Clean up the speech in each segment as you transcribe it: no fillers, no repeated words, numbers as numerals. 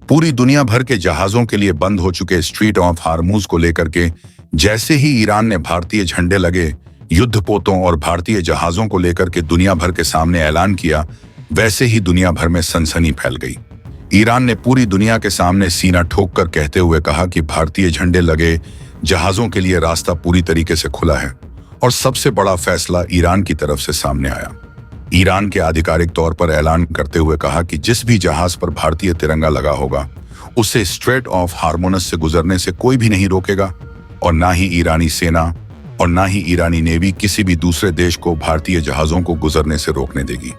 पूरी दुनिया भर के जहाजों के लिए बंद हो चुके स्ट्रेट ऑफ हार्मूज को लेकर के जैसे ही ईरान ने भारतीय झंडे लगे युद्धपोतों और भारतीय जहाजों को लेकर के दुनिया भर के सामने ऐलान किया, वैसे ही दुनिया भर में सनसनी फैल गई। ईरान ने पूरी दुनिया के सामने सीना ठोककर कहते हुए कहा कि भारतीय झंडे लगे जहाजों के लिए रास्ता पूरी तरीके से खुला है और सबसे बड़ा फैसला ईरान की तरफ से सामने आया। ईरान के आधिकारिक तौर पर ऐलान करते हुए कहा कि जिस भी जहाज पर भारतीय तिरंगा लगा होगा उसे स्ट्रेट ऑफ हार्मोनस से गुजरने से कोई भी नहीं रोकेगा और ना ही ईरानी सेना और ना ही ईरानी नेवी किसी भी दूसरे देश को भारतीय जहाजों को गुजरने से रोकने देगी।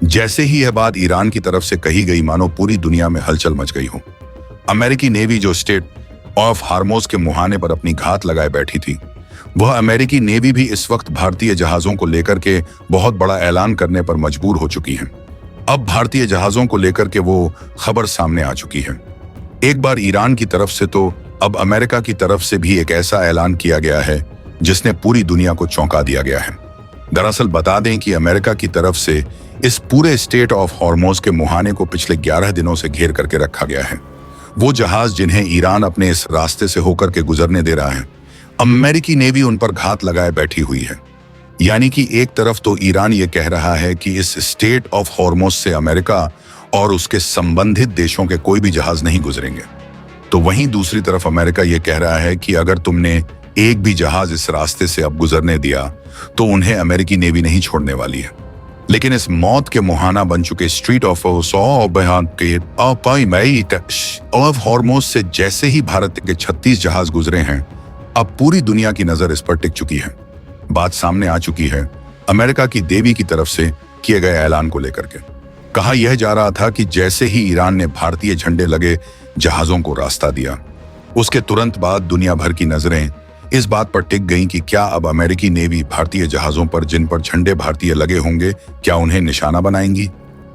जैसे ही यह बात ईरान की तरफ से कही गई, मानो पूरी दुनिया में हलचल मच गई हो। अमेरिकी नेवी जो स्ट्रेट ऑफ हार्मोज के मुहाने पर अपनी घात लगाए बैठी थी, वह अमेरिकी नेवी भी इस वक्त भारतीय जहाजों को लेकर के बहुत बड़ा ऐलान करने पर मजबूर हो चुकी है। अब भारतीय जहाजों को लेकर के वो खबर सामने आ चुकी है। एक बार ईरान की तरफ से तो अब अमेरिका की तरफ से भी एक ऐसा ऐलान किया गया है जिसने पूरी दुनिया को चौंका दिया गया है। दरअसल बता दें कि अमेरिका की तरफ से इस पूरे स्ट्रेट ऑफ हार्मोज के मुहाने को पिछले 11 दिनों से घेर करके रखा गया है। वो जहाज जिन्हें ईरान अपने इस रास्ते से होकर के गुजरने दे रहा है, अमेरिकी नेवी उन पर घात लगाए बैठी हुई है। यानी कि एक तरफ तो ईरान ये कह रहा है कि इस स्ट्रेट ऑफ हार्मोज से अमेरिका और उसके संबंधित देशों के कोई भी जहाज नहीं गुजरेंगे, तो वहीं दूसरी तरफ अमेरिका ये कह रहा है कि अगर तुमने एक भी जहाज इस रास्ते से अब गुजरने दिया तो उन्हें अमेरिकी नेवी नहीं छोड़ने वाली है। लेकिन इस मौत के मुहाना बन चुके स्ट्रेट ऑफ हार्मोज से जैसे ही भारत के 36 जहाज गुजरे हैं, अब पूरी दुनिया की नजर इस पर टिक चुकी है। बात सामने आ चुकी है अमेरिका की देवी की तरफ से किए गए ऐलान को लेकर के। कहा यह जा रहा था कि जैसे ही ईरान ने भारतीय झंडे लगे जहाजों को रास्ता दिया, उसके तुरंत बाद दुनिया भर की नजरें इस बात पर टिक गईं कि क्या अब अमेरिकी नेवी भारतीय जहाजों पर जिन पर झंडे भारतीय लगे होंगे, क्या उन्हें निशाना बनाएंगी?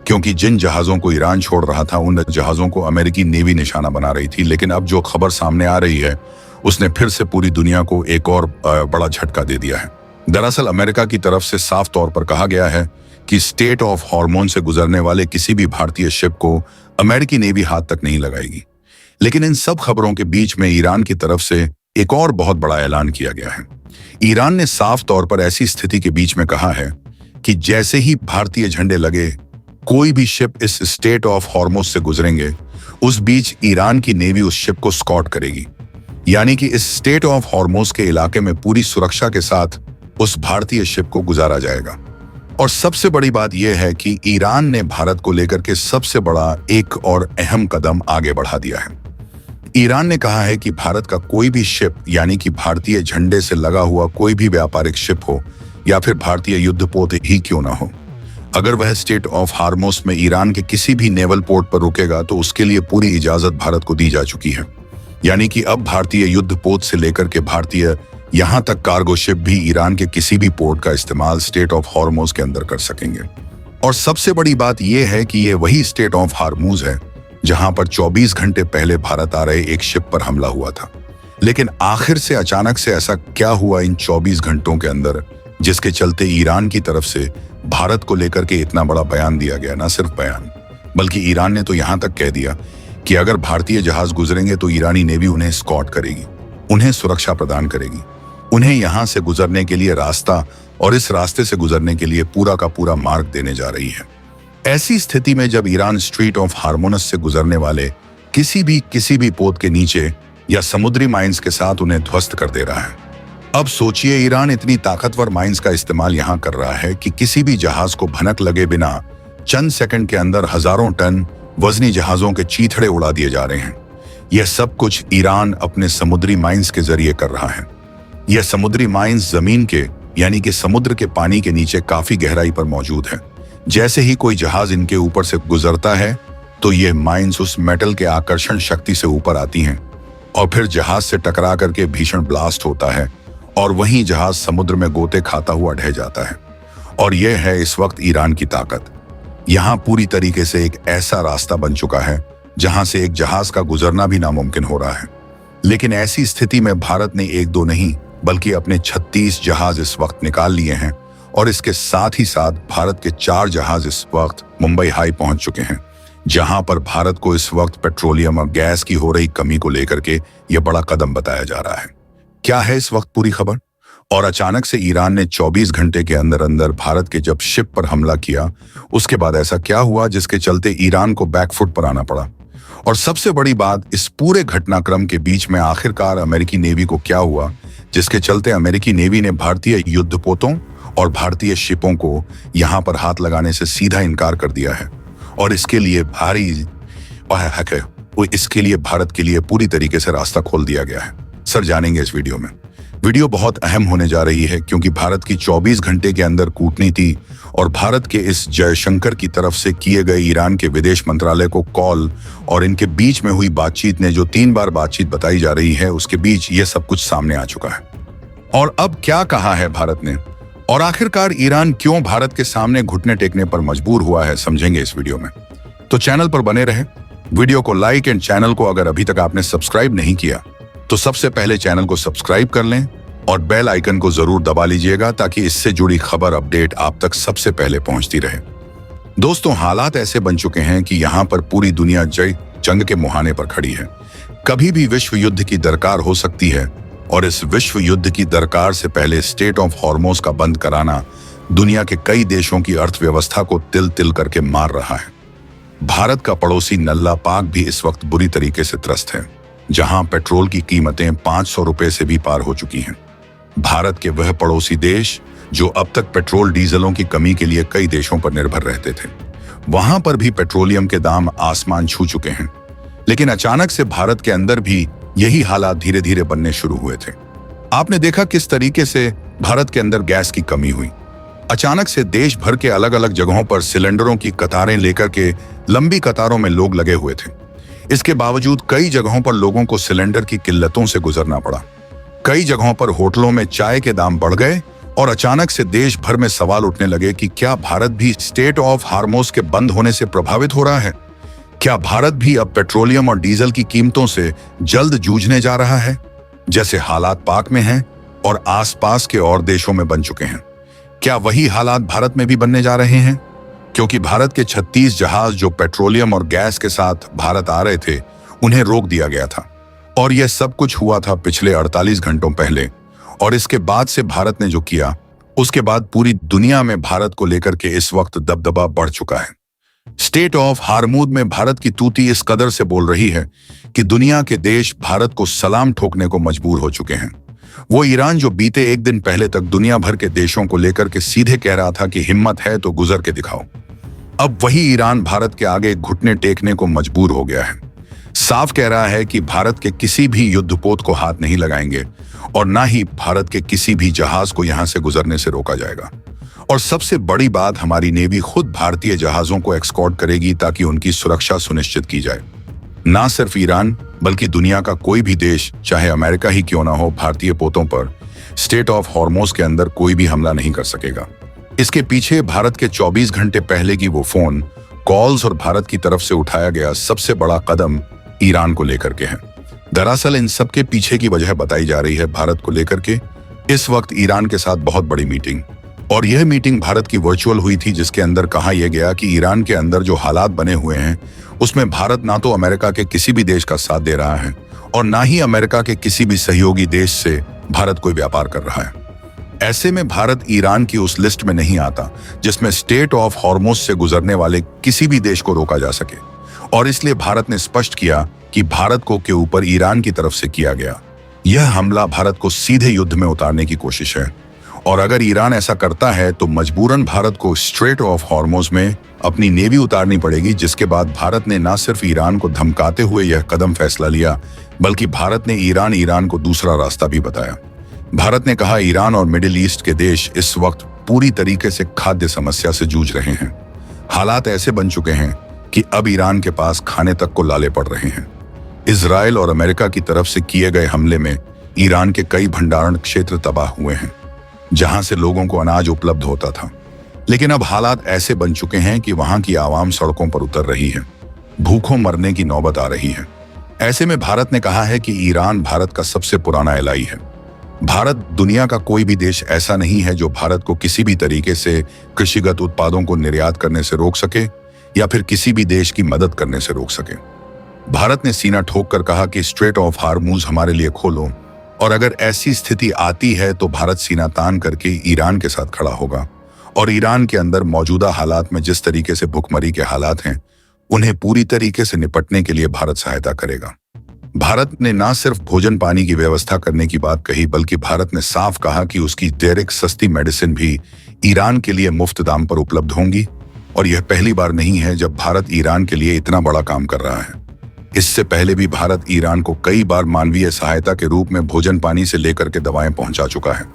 क्योंकि जिन जहाजों को ईरान छोड़ रहा था उन जहाजों को अमेरिकी नेवी निशाना बना रही थी। लेकिन अब जो खबर सामने आ रही है उसने फिर से पूरी दुनिया को एक और बड़ा झटका दे दिया है। दरअसल अमेरिका की तरफ से साफ तौर पर कहा गया है कि स्ट्रेट ऑफ हार्मोज से गुजरने वाले किसी भी भारतीय शिप को अमेरिकी नेवी हाथ तक नहीं लगाएगी। लेकिन इन सब खबरों के बीच में ईरान की तरफ से एक और बहुत बड़ा ऐलान किया गया है। ईरान ने साफ तौर पर ऐसी स्थिति के बीच में कहा है कि जैसे ही भारतीय झंडे लगे कोई भी शिप इस स्ट्रेट ऑफ हार्मोज से गुजरेंगे, उस बीच ईरान की नेवी उस शिप को स्कॉट करेगी। यानी कि इस स्ट्रेट ऑफ हार्मोज के इलाके में पूरी सुरक्षा के साथ उस भारतीय शिप को गुजारा जाएगा। और सबसे बड़ी बात यह है कि ईरान ने भारत को लेकर के सबसे बड़ा एक और अहम कदम आगे बढ़ा दिया है। ईरान ने कहा है कि भारत का कोई भी शिप, यानी कि भारतीय झंडे से लगा हुआ कोई भी व्यापारिक शिप हो या फिर भारतीय युद्धपोत ही क्यों ना हो, अगर वह स्ट्रेट ऑफ हार्मोज में ईरान के किसी भी नेवल पोर्ट पर रुकेगा तो उसके लिए पूरी इजाजत भारत को दी जा चुकी है। यानी कि अब भारतीय युद्धपोत से लेकर के भारतीय यहां तक कार्गो शिप भी ईरान के किसी भी पोर्ट का इस्तेमाल स्ट्रेट ऑफ हार्मोज के अंदर कर सकेंगे। और सबसे बड़ी बात यह है कि यह वही स्ट्रेट ऑफ हार्मोज है जहां पर 24 घंटे पहले भारत आ रहे एक शिप पर हमला हुआ था। लेकिन आखिर से अचानक से ऐसा क्या हुआ इन 24 घंटों के अंदर जिसके चलते ईरान की तरफ से भारत को लेकर के इतना बड़ा बयान दिया गया? ना सिर्फ बयान, बल्कि ईरान ने तो यहां तक कह दिया कि अगर भारतीय जहाज गुजरेंगे तो ईरानी नेवी उन्हें स्कॉट करेगी, उन्हें सुरक्षा प्रदान करेगी, उन्हें यहां से गुजरने के लिए रास्ता और इस रास्ते से गुजरने के लिए पूरा का पूरा मार्ग देने जा रही है। ऐसी स्थिति में जब ईरान स्ट्रेट ऑफ हार्मोनस से गुजरने वाले किसी भी पोत के नीचे या समुद्री माइंस के साथ उन्हें ध्वस्त कर दे रहा है, अब सोचिए ईरान इतनी ताकतवर माइंस का इस्तेमाल यहां कर रहा है कि किसी भी जहाज को भनक लगे बिना चंद सेकंड के अंदर हजारों टन वजनी जहाजों के चीथड़े उड़ा दिए जा रहे हैं। यह सब कुछ ईरान अपने समुद्री माइंस के जरिए कर रहा है। यह समुद्री माइंस जमीन के, यानी कि समुद्र के पानी के नीचे काफी गहराई पर मौजूद है। जैसे ही कोई जहाज इनके ऊपर से गुजरता है तो ये माइंस उस मेटल के आकर्षण शक्ति से ऊपर आती हैं और फिर जहाज से टकरा करके भीषण ब्लास्ट होता है और वहीं जहाज समुद्र में गोते खाता हुआ ढह जाता है। और यह है इस वक्त ईरान की ताकत। यहां पूरी तरीके से एक ऐसा रास्ता बन चुका है जहां से एक जहाज का गुजरना भी नामुमकिन हो रहा है। लेकिन ऐसी स्थिति में भारत ने एक दो नहीं बल्कि अपने 36 जहाज इस वक्त निकाल लिए हैं और इसके साथ ही साथ भारत के 4 जहाज इस वक्त मुंबई हाई पहुंच चुके हैं, जहां पर भारत को इस वक्त पेट्रोलियम और गैस की हो रही कमी को लेकर के यह बड़ा कदम बताया जा रहा है। क्या है इस वक्त पूरी खबर? और अचानक से ईरान ने 24 घंटे के अंदर अंदर भारत के जब शिप पर हमला किया, उसके बाद ऐसा क्या हुआ जिसके चलते ईरान को बैकफुट पर आना पड़ा? और सबसे बड़ी बात, इस पूरे घटनाक्रम के बीच में आखिरकार अमेरिकी नेवी को क्या हुआ जिसके चलते अमेरिकी नेवी ने भारतीय युद्धपोतों और भारतीय शिपों को यहां पर हाथ लगाने से सीधा इनकार कर दिया है। और इसके लिए इसके लिए भारत के लिए पूरी तरीके से रास्ता खोल दिया गया है। सर, जानेंगे इस वीडियो में। वीडियो बहुत अहम होने जा रही है क्योंकि भारत की 24 घंटे के अंदर कूटनीति और भारत के इस जयशंकर की तरफ से किए गए ईरान के विदेश मंत्रालय को कॉल और इनके बीच में हुई बातचीत ने जो 3 बार बातचीत बताई जा रही है, उसके बीच ये सब कुछ सामने आ चुका है। और अब क्या कहा है भारत ने, और आखिरकार ईरान क्यों भारत के सामने घुटने टेकने पर मजबूर हुआ है, समझेंगे इस वीडियो में। तो चैनल पर बने रहे, वीडियो को लाइक एंड चैनल को अगर अभी तक आपने सब्सक्राइब नहीं किया तो सबसे पहले चैनल को सब्सक्राइब कर लें और बेल आइकन को जरूर दबा लीजिएगा ताकि इससे जुड़ी खबर अपडेट आप तक सबसे पहले पहुंचती रहे। दोस्तों, हालात ऐसे बन चुके हैं कि यहां पर पूरी दुनिया जंग के मुहाने पर खड़ी है। कभी भी विश्व युद्ध की दरकार हो सकती है और इस विश्व युद्ध की दरकार से पहले स्टेट ऑफ हॉर्मोज का बंद कराना दुनिया के कई देशों की अर्थव्यवस्था को तिल तिल करके मार रहा है। भारत का पड़ोसी नल्ला पाक भी इस वक्त बुरी तरीके से त्रस्त है, जहां पेट्रोल की कीमतें 500 रुपए से भी पार हो चुकी हैं। भारत के वह पड़ोसी देश जो अब तक पेट्रोल डीजलों की कमी के लिए कई देशों पर निर्भर रहते थे, वहां पर भी पेट्रोलियम के दाम आसमान छू चुके हैं। लेकिन अचानक से भारत के अंदर भी यही हालात धीरे धीरे बनने शुरू हुए थे। आपने देखा किस तरीके से भारत के अंदर गैस की कमी हुई। अचानक से देश भर के अलग अलग जगहों पर सिलेंडरों की कतारें लेकर के लंबी कतारों में लोग लगे हुए थे। इसके बावजूद कई जगहों पर लोगों को सिलेंडर की किल्लतों से गुजरना पड़ा। कई जगहों पर होटलों में चाय के दाम बढ़ गए और अचानक से देश भर में सवाल उठने लगे कि क्या भारत भी स्टेट ऑफ हार्मोज के बंद होने से प्रभावित हो रहा है? क्या भारत भी अब पेट्रोलियम और डीजल की कीमतों से जल्द जूझने जा रहा है, जैसे हालात पाक में हैं और आसपास के और देशों में बन चुके हैं? क्या वही हालात भारत में भी बनने जा रहे हैं? क्योंकि भारत के 36 जहाज जो पेट्रोलियम और गैस के साथ भारत आ रहे थे, उन्हें रोक दिया गया था। और यह सब कुछ हुआ था पिछले 48 घंटों पहले। और इसके बाद से भारत ने जो किया, उसके बाद पूरी दुनिया में भारत को लेकर के इस वक्त दबदबा बढ़ चुका है। स्टेट ऑफ हार्मूज में भारत की तूती इस कदर से बोल रही है कि दुनिया के देश भारत को सलाम ठोकने को मजबूर हो चुके हैं। वो ईरान जो बीते एक दिन पहले तक दुनिया भर के देशों को लेकर के सीधे कह रहा था कि हिम्मत है तो गुजर के दिखाओ, अब वही ईरान भारत के आगे घुटने टेकने को मजबूर हो गया है। साफ कह रहा है कि भारत के किसी भी युद्धपोत को हाथ नहीं लगाएंगे और ना ही भारत के किसी भी जहाज को यहां से गुजरने से रोका जाएगा। और सबसे बड़ी बात, हमारी नेवी खुद भारतीय जहाजों को एस्कॉर्ट करेगी ताकि उनकी सुरक्षा सुनिश्चित की जाए। ना सिर्फ ईरान बल्कि दुनिया का कोई भी देश, चाहे अमेरिका ही क्यों ना हो, भारतीय पोतों पर स्टेट ऑफ हॉर्मोज के अंदर कोई भी हमला नहीं कर सकेगा। इसके पीछे भारत के 24 घंटे पहले की वो फोन कॉल्स और भारत की तरफ से उठाया गया सबसे बड़ा कदम ईरान को लेकर के है। दरअसल इन सब के पीछे की वजह बताई जा रही है भारत को लेकर के इस वक्त ईरान के साथ बहुत बड़ी मीटिंग। और यह मीटिंग भारत की वर्चुअल हुई थी, जिसके अंदर कहा यह गया कि ईरान के अंदर जो हालात बने हुए हैं उसमें भारत ना तो अमेरिका के किसी भी देश का साथ दे रहा है और ना ही अमेरिका के किसी भी सहयोगी देश से भारत कोई व्यापार कर रहा है। ऐसे में भारत ईरान की उस लिस्ट में नहीं आता जिसमें स्टेट ऑफ हॉर्मोज से गुजरने वाले किसी भी देश को रोका जा सके। और इसलिए भारत ने स्पष्ट किया कि भारत को के ऊपर ईरान की तरफ से किया गया यह हमला भारत को सीधे युद्ध में उतारने की कोशिश है। और अगर ईरान ऐसा करता है तो मजबूरन भारत को स्ट्रेट ऑफ हॉर्मोज में अपनी नेवी उतारनी पड़ेगी, जिसके बाद भारत ने न सिर्फ ईरान को धमकाते हुए यह कदम फैसला लिया, बल्कि भारत ने ईरान को दूसरा रास्ता भी बताया। भारत ने कहा ईरान और मिडिल ईस्ट के देश इस वक्त पूरी तरीके से खाद्य समस्या से जूझ रहे हैं। हालात ऐसे बन चुके हैं कि अब ईरान के पास खाने तक को लाले पड़ रहे हैं। इजराइल और अमेरिका की तरफ से किए गए हमले में ईरान के कई भंडारण क्षेत्र तबाह हुए हैं, जहां से लोगों को अनाज उपलब्ध होता था। लेकिन अब हालात ऐसे बन चुके हैं कि वहां की आवाम सड़कों पर उतर रही है, भूखों मरने की नौबत आ रही है। ऐसे में भारत ने कहा है कि ईरान भारत का सबसे पुराना एलाई है। भारत दुनिया का कोई भी देश ऐसा नहीं है जो भारत को किसी भी तरीके से कृषिगत उत्पादों को निर्यात करने से रोक सके या फिर किसी भी देश की मदद करने से रोक सके। भारत ने सीना ठोक कर कहा कि स्ट्रेट ऑफ हार्मूज हमारे लिए खोलो, और अगर ऐसी स्थिति आती है तो भारत सीना तान करके ईरान के साथ खड़ा होगा और ईरान के अंदर मौजूदा हालात में जिस तरीके से भुखमरी के हालात हैं उन्हें पूरी तरीके से निपटने के लिए भारत सहायता करेगा। भारत ने न सिर्फ भोजन पानी की व्यवस्था करने की बात कही, बल्कि भारत ने साफ कहा कि उसकी डायरेक्ट सस्ती मेडिसिन भी ईरान के लिए मुफ्त दाम पर उपलब्ध होंगी। और यह पहली बार नहीं है जब भारत ईरान के लिए इतना बड़ा काम कर रहा है। इससे पहले भी भारत ईरान को कई बार मानवीय सहायता के रूप में भोजन पानी से लेकर के दवाएं पहुंचा चुका है।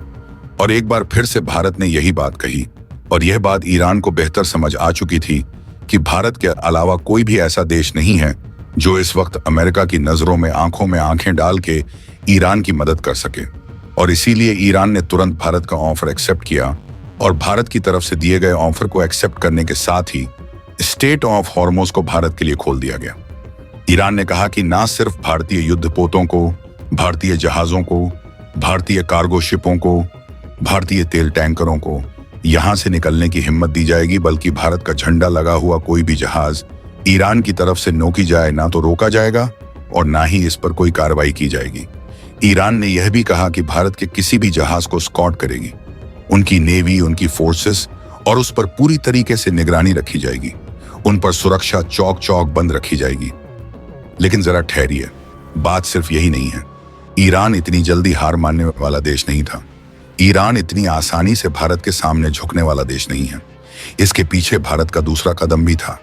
और एक बार फिर से भारत ने यही बात कही, और यह बात ईरान को बेहतर समझ आ चुकी थी कि भारत के अलावा कोई भी ऐसा देश नहीं है जो इस वक्त अमेरिका की नजरों में आंखों में आंखें डाल के ईरान की मदद कर सके। और इसीलिए ईरान ने तुरंत भारत का ऑफर एक्सेप्ट किया, और भारत की तरफ से दिए गए ऑफर को एक्सेप्ट करने के साथ ही स्ट्रेट ऑफ हॉर्मोज को भारत के लिए खोल दिया गया। ईरान ने कहा कि न सिर्फ भारतीय युद्धपोतों को, भारतीय जहाजों को, भारतीय कार्गो शिपों को, भारतीय तेल टैंकरों को यहां से निकलने की हिम्मत दी जाएगी, बल्कि भारत का झंडा लगा हुआ कोई भी जहाज ईरान की तरफ से नोकी जाए ना तो रोका जाएगा और ना ही इस पर कोई कार्रवाई की जाएगी। ईरान ने यह भी कहा कि भारत के किसी भी जहाज को स्कॉट करेगी, उनकी नेवी, उनकी फोर्सेस, और उस पर पूरी तरीके से निगरानी रखी जाएगी, उन पर सुरक्षा चौक चौक बंद रखी जाएगी। लेकिन जरा ठहरिए, बात सिर्फ यही नहीं है। ईरान इतनी जल्दी हार मानने वाला देश नहीं था। ईरान इतनी आसानी से भारत के सामने झुकने वाला देश नहीं है। इसके पीछे भारत का दूसरा कदम भी था।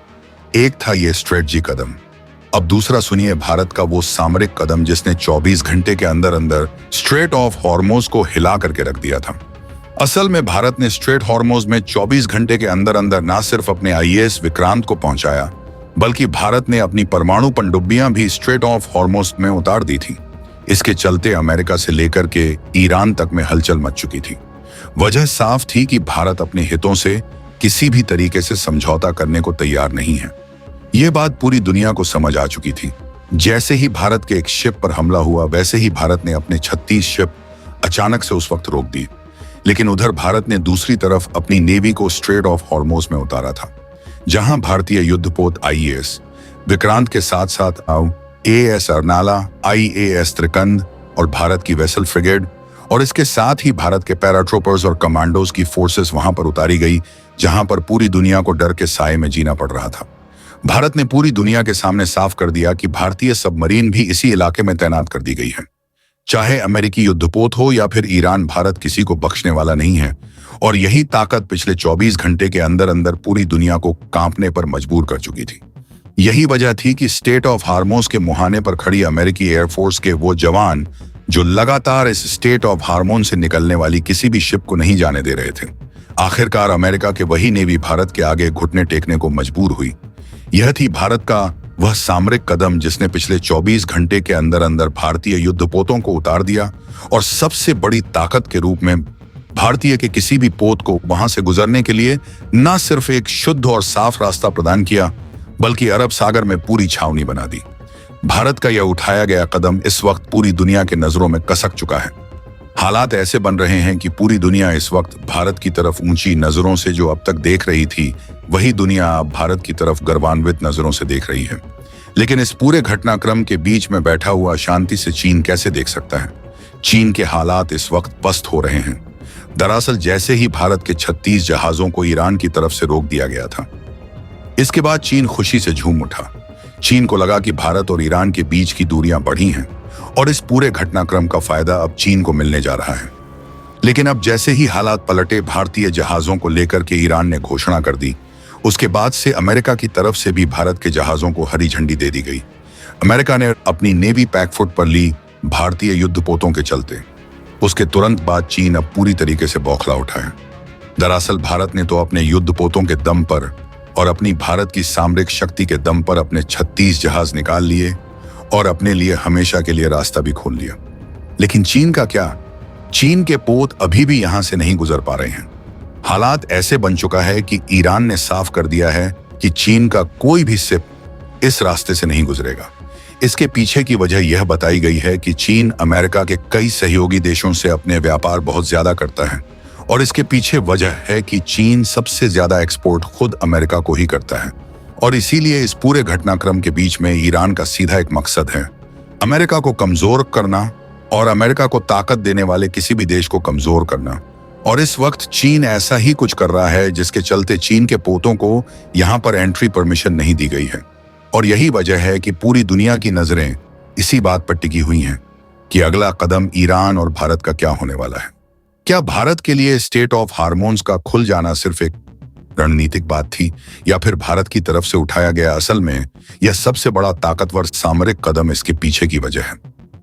एक था ये स्ट्रेटजी कदम, अब दूसरा सुनिए भारत का वो सामरिक कदम जिसने 24 घंटे के अंदर अंदर स्ट्रेट ऑफ हॉर्मोज को हिला करके रख दिया था। असल में भारत ने स्ट्रेट हॉर्मोज में 24 घंटे के अंदर अंदर न सिर्फ अपने आईएएस विक्रांत को पहुंचाया, बल्कि भारत ने अपनी परमाणु पनडुब्बियां भी स्ट्रेट ऑफ हॉर्मोज में उतार दी थी। इसके चलते अमेरिका से लेकर के ईरान तक में हलचल मच चुकी थी। वजह साफ थी कि भारत अपने हितों से किसी भी तरीके से समझौता करने को तैयार नहीं है। यह बात पूरी दुनिया को समझ आ चुकी थी। जैसे ही भारत के एक शिप पर हमला हुआ, वैसे ही भारत ने अपने 36 शिप अचानक से उस वक्त रोक दी। लेकिन उधर भारत ने दूसरी तरफ अपनी नेवी को स्ट्रेट ऑफ हॉर्मोज में उतारा था, जहां भारतीय युद्धपोत आईएएस विक्रांत के साथ साथ एएस अर्नाला, आईएएस त्रिकंद और भारत की वेसल फ्रिगेड, और इसके साथ ही भारत के पैराट्रोपर्स और कमांडोज की फोर्सेस वहां पर उतारी गई, जहां पर पूरी दुनिया को डर के साए में जीना पड़ रहा था। भारत ने पूरी दुनिया के सामने साफ कर दिया कि भारतीय सबमरीन भी इसी इलाके में तैनात कर दी गई है। चाहे अमेरिकी युद्धपोत हो या फिर ईरान, भारत किसी को बख्शने वाला नहीं है। और यही ताकत पिछले 24 घंटे के अंदर अंदर पूरी दुनिया को कांपने पर मजबूर कर चुकी थी। यही वजह थी कि स्ट्रेट ऑफ हार्मोज के मुहाने पर खड़ी अमेरिकी एयरफोर्स के वो जवान जो लगातार इस स्ट्रेट ऑफ हार्मोज से निकलने वाली किसी भी शिप को नहीं जाने दे रहे थे, आखिरकार अमेरिका के वही नेवी भारत के आगे घुटने टेकने को मजबूर हुई। यह थी भारत का वह सामरिक कदम जिसने पिछले 24 घंटे के अंदर अंदर भारतीय युद्धपोतों को उतार दिया और सबसे बड़ी ताकत के रूप में भारतीय के किसी भी पोत को वहां से गुजरने के लिए न सिर्फ एक शुद्ध और साफ रास्ता प्रदान किया, बल्कि अरब सागर में पूरी छावनी बना दी। भारत का यह उठाया गया कदम इस वक्त पूरी दुनिया के नजरों में कसक चुका है। हालात ऐसे बन रहे हैं कि पूरी दुनिया इस वक्त भारत की तरफ ऊंची नजरों से जो अब तक देख रही थी, वही दुनिया अब भारत की तरफ गर्वान्वित नजरों से देख रही है। लेकिन इस पूरे घटनाक्रम के बीच में बैठा हुआ शांति से चीन कैसे देख सकता है? चीन के हालात इस वक्त पस्त हो रहे हैं। दरअसल जैसे ही भारत के 36 जहाजों को ईरान की तरफ से रोक दिया गया था, इसके बाद चीन खुशी से झूम उठा। चीन को लगा कि भारत और ईरान के बीच की दूरियां बढ़ी हैं और इस पूरे घटनाक्रम का फायदा अब चीन को मिलने जा रहा है। लेकिन अब जैसे ही हालात पलटे, भारतीय जहाजों को लेकर के ईरान ने घोषणा कर दी। उसके बाद से अमेरिका की तरफ से भी भारत के जहाजों को हरी झंडी दे दी गई। अमेरिका ने अपनी नेवी पैकफुट पर ली भारतीय युद्धपोतों के चलते। उसके तुरंत बाद चीन अब पूरी तरीके से बौखला उठा है। दरअसल भारत ने तो अपने युद्धपोतों के दम पर और अपनी भारत की सामरिक शक्ति के दम पर अपने 36 जहाज निकाल लिए और अपने लिए हमेशा के लिए रास्ता भी खोल लिया। लेकिन चीन का क्या? चीन के पोत अभी भी यहां से नहीं गुजर पा रहे हैं। हालात ऐसे बन चुका है कि ईरान ने साफ कर दिया है कि चीन का कोई भी शिप इस रास्ते से नहीं गुजरेगा। इसके पीछे की वजह यह बताई गई है कि चीन अमेरिका के कई सहयोगी देशों से अपने व्यापार बहुत ज्यादा करता है, और इसके पीछे वजह है कि चीन सबसे ज्यादा एक्सपोर्ट खुद अमेरिका को ही करता है और इसीलिए इस पूरे घटनाक्रम के बीच में ईरान का सीधा एक मकसद है, अमेरिका को कमजोर करना और अमेरिका को ताकत देने वाले किसी भी देश को कमजोर करना। और इस वक्त चीन ऐसा ही कुछ कर रहा है, जिसके चलते चीन के पोतों को यहां पर एंट्री परमिशन नहीं दी गई है। और यही वजह है कि पूरी दुनिया की नजरें इसी बात पर टिकी हुई हैं कि अगला कदम ईरान और भारत का क्या होने वाला है। क्या भारत के लिए स्टेट ऑफ हार्मोन्स का खुल जाना सिर्फ एक रणनीतिक बात थी, या फिर भारत की तरफ से उठाया गया असल में यह सबसे बड़ा ताकतवर सामरिक कदम इसके पीछे की वजह है?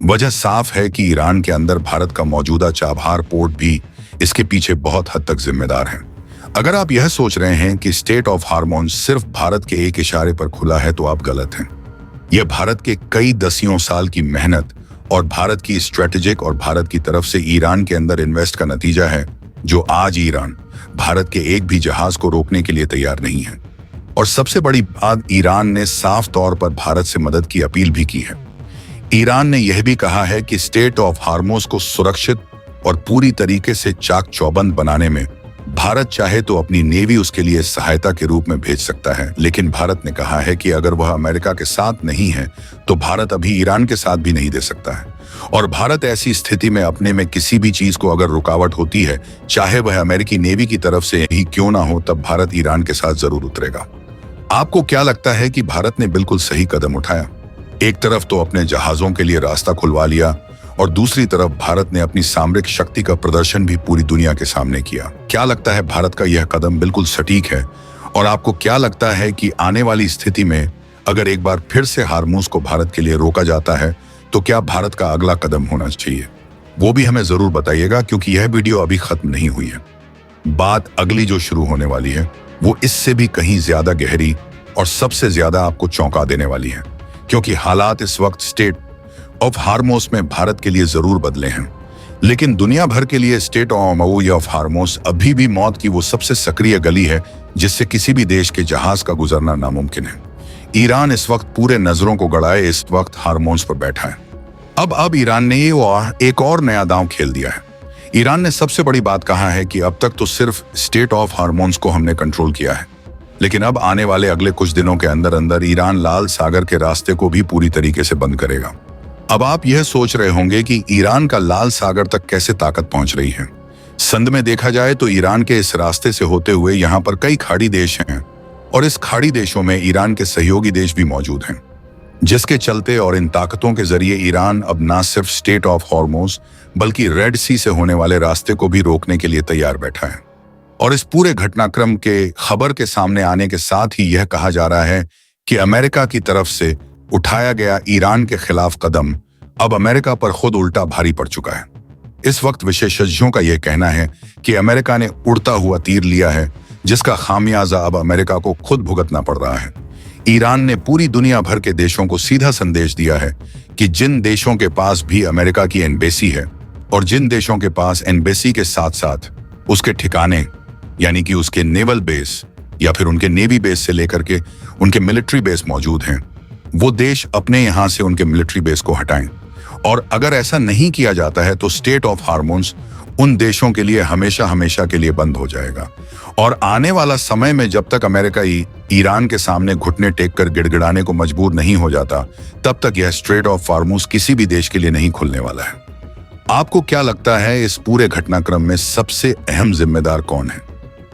वजह साफ है कि ईरान के अंदर भारत का मौजूदा चाबहार पोर्ट भी इसके पीछे बहुत हद तक जिम्मेदार है। अगर आप यह सोच रहे हैं कि स्टेट ऑफ हार्मोन्स सिर्फ भारत के एक इशारे पर खुला है, तो आप गलत हैं। यह भारत के कई दसियों साल की मेहनत और भारत की स्ट्रेटेजिक और भारत की तरफ से ईरान के अंदर इन्वेस्ट का नतीजा है, जो आज ईरान भारत के एक भी जहाज को रोकने के लिए तैयार नहीं है। और सबसे बड़ी बात, ईरान ने साफ तौर पर भारत से मदद की अपील भी की है। ईरान ने यह भी कहा है कि स्टेट ऑफ हार्मोस को सुरक्षित और पूरी तरीके से चाक चौबंद बनाने में भारत चाहे तो अपनी नेवी उसके लिए सहायता के रूप में भेज सकता है। लेकिन भारत ने कहा है कि अगर वह अमेरिका के साथ नहीं है तो भारत अभी ईरान के साथ भी नहीं दे सकता है। और भारत ऐसी स्थिति में अपने में किसी भी चीज को अगर रुकावट होती है, चाहे वह अमेरिकी नेवी की तरफ से ही क्यों ना हो, तब भारत ईरान के साथ जरूर उतरेगा। आपको क्या लगता है कि भारत ने बिल्कुल सही कदम उठाया? एक तरफ तो अपने जहाजों के लिए रास्ता खुलवा लिया और दूसरी तरफ भारत ने अपनी सामरिक शक्ति का प्रदर्शन भी पूरी दुनिया के सामने किया। क्या लगता है भारत का यह कदम बिल्कुल सटीक है? और आपको क्या लगता है कि आने वाली स्थिति में अगर एक बार फिर से हार्मूज को भारत के लिए रोका जाता है तो क्या भारत का अगला कदम होना चाहिए? वो भी हमें जरूर बताइएगा, क्योंकि यह वीडियो अभी खत्म नहीं हुई है। बात अगली जो शुरू होने वाली है वो इससे भी कहीं ज्यादा गहरी और सबसे ज्यादा आपको चौंका देने वाली है, क्योंकि हालात इस वक्त स्टेट ऑफ हार्मोस में भारत के लिए जरूर बदले हैं, लेकिन दुनिया भर के लिए स्टेट ऑफ हार्मोस अभी भी मौत की वो सबसे सक्रिय गली है जिससे किसी भी देश के जहाज का गुजरना नामुमकिन है। ईरान इस वक्त पूरे नजरों को गड़ाए इस वक्त हार्मोस पर बैठा है। अब ईरान ने एक और नया दांव खेल दिया है। ईरान ने सबसे बड़ी बात कहा है कि अब तक तो सिर्फ स्टेट ऑफ हार्मोन्स को हमने कंट्रोल किया है, लेकिन अब आने वाले अगले कुछ दिनों के अंदर अंदर ईरान लाल सागर के रास्ते को भी पूरी तरीके से बंद करेगा। अब आप यह सोच रहे होंगे कि ईरान का लाल सागर तक कैसे ताकत पहुंच रही है। संद में देखा जाए तो ईरान के इस रास्ते से होते हुए यहाँ पर कई खाड़ी देश हैं और इस खाड़ी देशों में ईरान के सहयोगी देश भी मौजूद हैं, जिसके चलते और इन ताकतों के जरिए ईरान अब न सिर्फ स्टेट ऑफ हॉर्मोज बल्कि रेड सी से होने वाले रास्ते को भी रोकने के लिए तैयार बैठा है। और इस पूरे घटनाक्रम के खबर के सामने आने के साथ ही यह कहा जा रहा है कि अमेरिका की तरफ से उठाया गया ईरान के खिलाफ कदम अब अमेरिका पर खुद उल्टा भारी पड़ चुका है। इस वक्त विशेषज्ञों का यह कहना है कि अमेरिका ने उड़ता हुआ तीर लिया है, जिसका खामियाजा अब अमेरिका को खुद भुगतना पड़ रहा है। ईरान ने पूरी दुनिया भर के देशों को सीधा संदेश दिया है कि जिन देशों के पास भी अमेरिका की एम्बेसी है और जिन देशों के पास एम्बेसी के साथ साथ उसके ठिकाने यानी कि उसके नेवल बेस या फिर उनके नेवी बेस से लेकर के उनके मिलिट्री बेस मौजूद हैं, वो देश अपने यहां से उनके मिलिट्री बेस को हटाएं। और अगर ऐसा नहीं किया जाता है तो स्टेट ऑफ हार्मोन्स उन देशों के लिए हमेशा हमेशा के लिए बंद हो जाएगा। और आने वाला समय में जब तक अमेरिका ईरान के सामने घुटने टेक कर गिड़गिड़ाने को मजबूर नहीं हो जाता, तब तक यह स्ट्रेट ऑफ हार्मोन्स किसी भी देश के लिए नहीं खुलने वाला है। आपको क्या लगता है इस पूरे घटनाक्रम में सबसे अहम जिम्मेदार कौन है?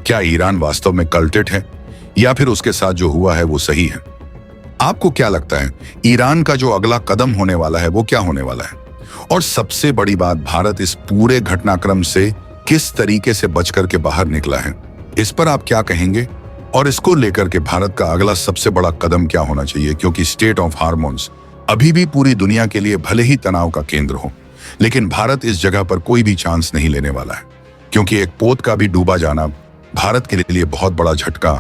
क्या ईरान वास्तव में कल्टेड है या फिर उसके साथ जो हुआ है वो सही है? आपको क्या लगता है ईरान का जो अगला कदम होने वाला है वो क्या होने वाला है? और सबसे बड़ी बात, भारत इस पूरे घटनाक्रम से किस तरीके से बचकर के बाहर निकला है, इस पर आप क्या कहेंगे? और इसको लेकर के भारत का अगला सबसे बड़ा कदम क्या होना चाहिए? क्योंकि स्टेट ऑफ हार्मोन्स अभी भी पूरी दुनिया के लिए भले ही तनाव का केंद्र हो, लेकिन भारत इस जगह पर कोई भी चांस नहीं लेने वाला है, क्योंकि एक पोत का भी डूबा जाना भारत के लिए बहुत बड़ा झटका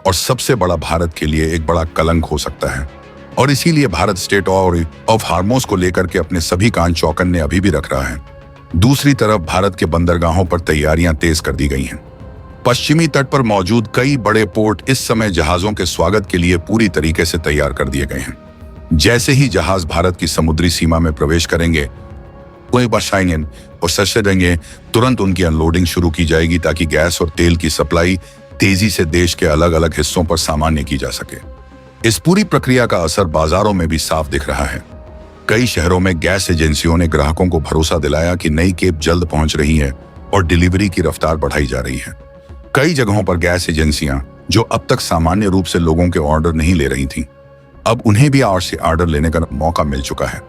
और सबसे बड़ा भारत के लिए एक बड़ा कलंक हो सकता है। और इसीलिए भारत स्टेट ऑफ हार्मोस को लेकर के अपने सभी कान चौकन्ने अभी भी रख रहा है। दूसरी तरफ भारत के बंदरगाहों पर तैयारियां तेज कर दी गई हैं। पश्चिमी तट पर मौजूद कई बड़े पोर्ट इस समय जहाजों के स्वागत के लिए पूरी तरीके से तैयार कर दिए गए हैं। जैसे ही जहाज भारत की समुद्री सीमा में प्रवेश करेंगे और सस्ते देंगे, तुरंत उनकी अनलोडिंग शुरू की जाएगी ताकि गैस और तेल की सप्लाई तेजी से देश के अलग अलग हिस्सों पर सामान्य की जा सके। इस पूरी प्रक्रिया का असर बाजारों में भी साफ दिख रहा है। कई शहरों में गैस एजेंसियों ने ग्राहकों को भरोसा दिलाया कि नई केब जल्द पहुंच रही है और डिलीवरी की रफ्तार बढ़ाई जा रही है। कई जगहों पर गैस एजेंसियां जो अब तक सामान्य रूप से लोगों के ऑर्डर नहीं ले रही थीं, अब उन्हें भी आज से ऑर्डर लेने का मौका मिल चुका है।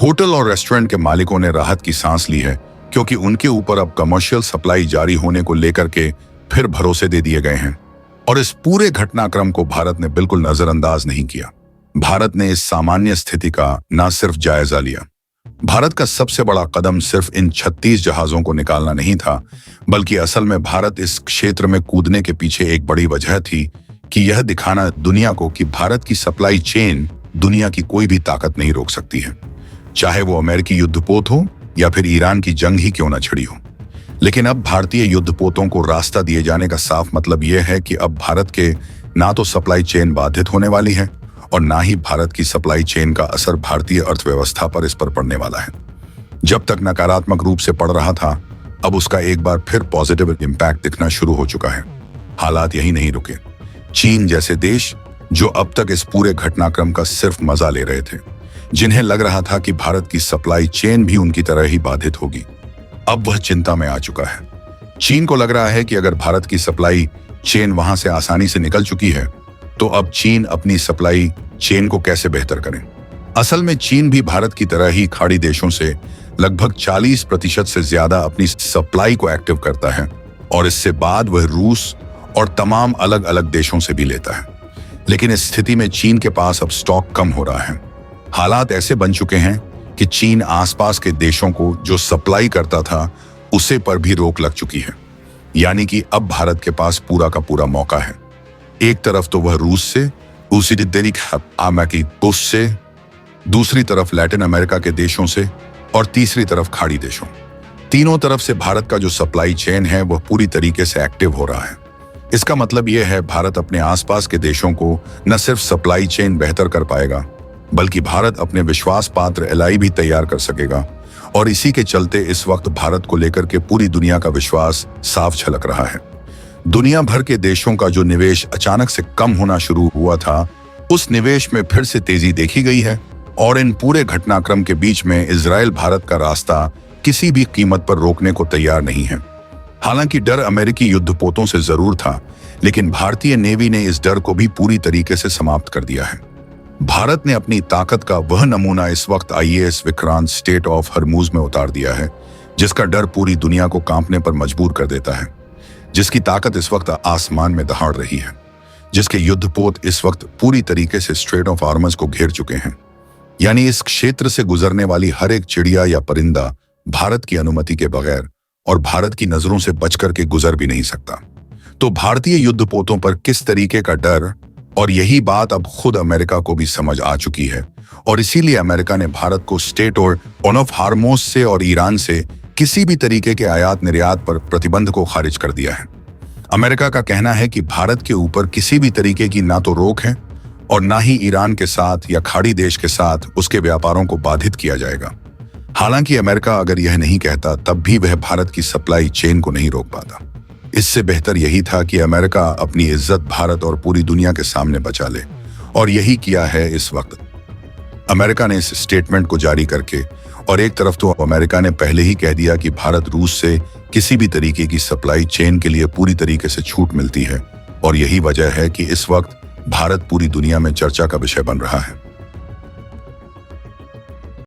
होटल और रेस्टोरेंट के मालिकों ने राहत की सांस ली है, क्योंकि उनके ऊपर अब कमर्शियल सप्लाई जारी होने को लेकर के फिर भरोसे दे दिए गए हैं। और इस पूरे घटनाक्रम को भारत ने बिल्कुल नजरअंदाज नहीं किया। भारत ने इस सामान्य स्थिति का न सिर्फ जायजा लिया, भारत का सबसे बड़ा कदम सिर्फ इन 36 जहाजों को निकालना नहीं था, बल्कि असल में भारत इस क्षेत्र में कूदने के पीछे एक बड़ी वजह थी कि यह दिखाना दुनिया को कि भारत की सप्लाई चेन दुनिया की कोई भी ताकत नहीं रोक सकती है, चाहे वो अमेरिकी युद्धपोत हो या फिर ईरान की जंग ही क्यों न छिड़ी हो। लेकिन अब भारतीय युद्धपोतों को रास्ता दिए जाने का साफ मतलब यह है कि अब भारत के ना तो सप्लाई चेन बाधित होने वाली है और ना ही भारत की सप्लाई चेन का असर भारतीय अर्थव्यवस्था पर इस पर पड़ने वाला है। जब तक नकारात्मक रूप से पड़ रहा था, अब उसका एक बार फिर पॉजिटिव इम्पैक्ट दिखना शुरू हो चुका है। हालात यही नहीं रुके। चीन जैसे देश, जो अब तक इस पूरे घटनाक्रम का सिर्फ मजा ले रहे थे, जिन्हें लग रहा था कि भारत की सप्लाई चेन भी उनकी तरह ही बाधित होगी, अब वह चिंता में आ चुका है। चीन को लग रहा है कि अगर भारत की सप्लाई चेन वहां से आसानी से निकल चुकी है, तो अब चीन अपनी सप्लाई चेन को कैसे बेहतर करें। असल में चीन भी भारत की तरह ही खाड़ी देशों से लगभग 40% से ज्यादा अपनी सप्लाई को एक्टिव करता है और इससे बाद वह रूस और तमाम अलग अलग देशों से भी लेता है। लेकिन इस स्थिति में चीन के पास अब स्टॉक कम हो रहा है। हालात ऐसे बन चुके हैं कि चीन आसपास के देशों को जो सप्लाई करता था उसे पर भी रोक लग चुकी है। यानी कि अब भारत के पास पूरा का पूरा मौका है। एक तरफ तो वह रूस से, से, दूसरी तरफ लैटिन अमेरिका के देशों से और तीसरी तरफ खाड़ी देशों। तीनों तरफ से भारत का जो सप्लाई चेन है वह पूरी तरीके से एक्टिव हो रहा है। इसका मतलब यह है भारत अपने आसपास के देशों को न सिर्फ सप्लाई चेन बेहतर कर पाएगा, बल्कि भारत अपने विश्वास पात्र एलआई भी तैयार कर सकेगा। और इसी के चलते इस वक्त भारत को लेकर के पूरी दुनिया का विश्वास साफ झलक रहा है। दुनिया भर के देशों का जो निवेश अचानक से कम होना शुरू हुआ था, उस निवेश में फिर से तेजी देखी गई है। और इन पूरे घटनाक्रम के बीच में इजराइल भारत का रास्ता किसी भी कीमत पर रोकने को तैयार नहीं है। हालांकि डर अमेरिकी युद्धपोतों से जरूर था, लेकिन भारतीय नेवी ने इस डर को भी पूरी तरीके से समाप्त कर दिया है। भारत ने अपनी ताकत का वह नमूना इस वक्त आईएएस विक्रांत स्टेट ऑफ हरमुज में उतार दिया है, जिसका डर पूरी दुनिया को कांपने पर मजबूर कर देता है, जिसकी ताकत इस वक्त आसमान में दहाड़ रही है, जिसके युद्धपोत इस वक्त पूरी तरीके से स्ट्रेट ऑफ हॉर्मुज को घेर चुके हैं। यानी इस क्षेत्र से गुजरने वाली हर एक चिड़िया या परिंदा भारत की अनुमति के बगैर और भारत की नजरों से बचकर के गुजर भी नहीं सकता। तो भारतीय युद्धपोतों पर किस तरीके का डर, और यही बात अब खुद अमेरिका को भी समझ आ चुकी है। और इसीलिए अमेरिका ने भारत को स्टेट ऑफ हॉर्मुज से और ईरान से किसी भी तरीके के आयात निर्यात पर प्रतिबंध को खारिज कर दिया है। अमेरिका का कहना है कि भारत के ऊपर किसी भी तरीके की ना तो रोक है और ना ही ईरान के साथ या खाड़ी देश के साथ उसके व्यापारों को बाधित किया जाएगा। हालांकि अमेरिका अगर यह नहीं कहता, तब भी वह भारत की सप्लाई चेन को नहीं रोक पाता। इससे बेहतर यही था कि अमेरिका अपनी इज्जत भारत और पूरी दुनिया के सामने बचा ले, और यही किया है इस वक्त। अमेरिका ने इस स्टेटमेंट को जारी करके, और एक तरफ तो अमेरिका ने पहले ही कह दिया कि भारत रूस से किसी भी तरीके की सप्लाई चेन के लिए पूरी तरीके से छूट मिलती है, और यही वजह है कि इस वक्त भारत पूरी दुनिया में चर्चा का विषय बन रहा है।